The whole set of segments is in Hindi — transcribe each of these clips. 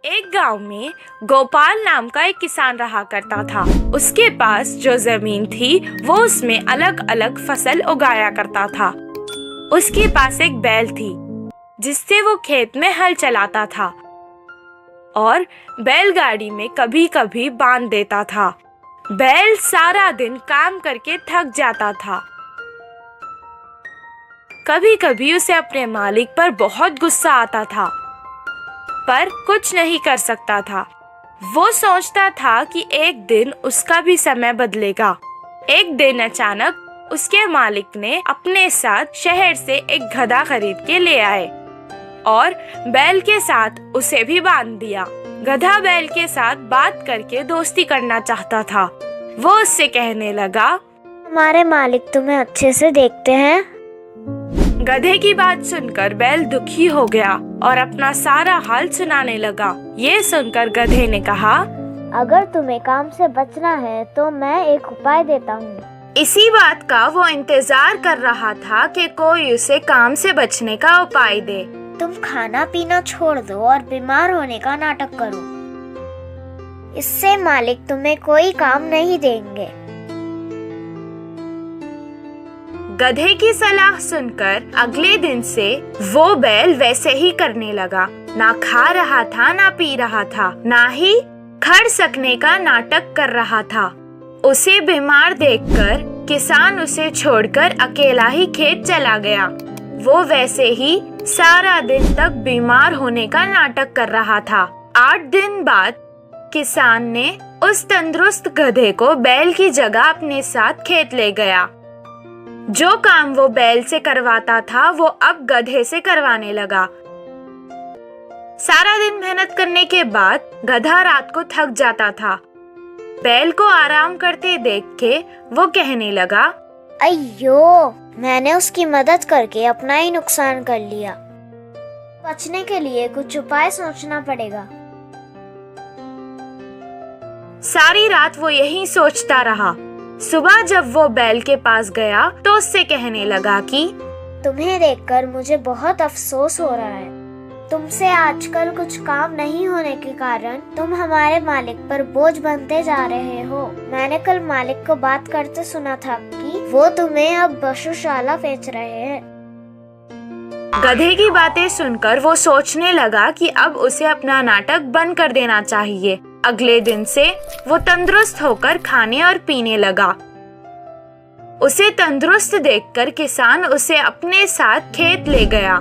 एक गांव में गोपाल नाम का एक किसान रहा करता था। उसके पास जो जमीन थी वो उसमें अलग अलग फसल उगाया करता था। उसके पास एक बैल थी जिससे वो खेत में हल चलाता था और बैलगाड़ी में कभी कभी बांध देता था। बैल सारा दिन काम करके थक जाता था। कभी कभी उसे अपने मालिक पर बहुत गुस्सा आता था, पर कुछ नहीं कर सकता था। वो सोचता था कि एक दिन उसका भी समय बदलेगा। एक दिन अचानक उसके मालिक ने अपने साथ शहर से एक गधा खरीद के ले आए और बैल के साथ उसे भी बांध दिया। गधा बैल के साथ बात करके दोस्ती करना चाहता था। वो उससे कहने लगा, हमारे मालिक तुम्हें अच्छे से देखते हैं। गधे की बात सुनकर बैल दुखी हो गया और अपना सारा हाल सुनाने लगा। ये सुनकर गधे ने कहा, अगर तुम्हें काम से बचना है तो मैं एक उपाय देता हूँ। इसी बात का वो इंतजार कर रहा था कि कोई उसे काम से बचने का उपाय दे। तुम खाना पीना छोड़ दो और बीमार होने का नाटक करो। इससे मालिक तुम्हें कोई काम नहीं देंगे। गधे की सलाह सुनकर अगले दिन से वो बैल वैसे ही करने लगा। ना खा रहा था, ना पी रहा था, ना ही खड़ सकने का नाटक कर रहा था। उसे बीमार देखकर किसान उसे छोड़कर अकेला ही खेत चला गया। वो वैसे ही सारा दिन तक बीमार होने का नाटक कर रहा था। 8 दिन बाद किसान ने उस तंदुरुस्त गधे को बैल की जगह अपने साथ खेत ले गया। जो काम वो बैल से करवाता था वो अब गधे से करवाने लगा। सारा दिन मेहनत करने के बाद गधा रात को थक जाता था। बैल को आराम करते देख के वो कहने लगा, अయ్यो, मैंने उसकी मदद करके अपना ही नुकसान कर लिया। बचने के लिए कुछ उपाय सोचना पड़ेगा। सारी रात वो यही सोचता रहा। सुबह जब वो बैल के पास गया तो उससे कहने लगा कि तुम्हें देखकर मुझे बहुत अफसोस हो रहा है। तुमसे आजकल कुछ काम नहीं होने के कारण तुम हमारे मालिक पर बोझ बनते जा रहे हो। मैंने कल मालिक को बात करते सुना था कि वो तुम्हें अब पशुशाला बेच रहे हैं। गधे की बातें सुनकर वो सोचने लगा कि अब उसे अपना नाटक बंद कर देना चाहिए। अगले दिन से वो तंदुरुस्त होकर खाने और पीने लगा। उसे तंदुरुस्त देखकर किसान उसे अपने साथ खेत ले गया।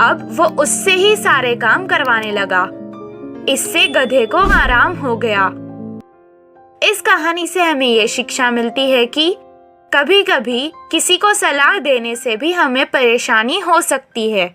अब वो उससे ही सारे काम करवाने लगा। इससे गधे को आराम हो गया। इस कहानी से हमें ये शिक्षा मिलती है कि कभी कभी किसी को सलाह देने से भी हमें परेशानी हो सकती है।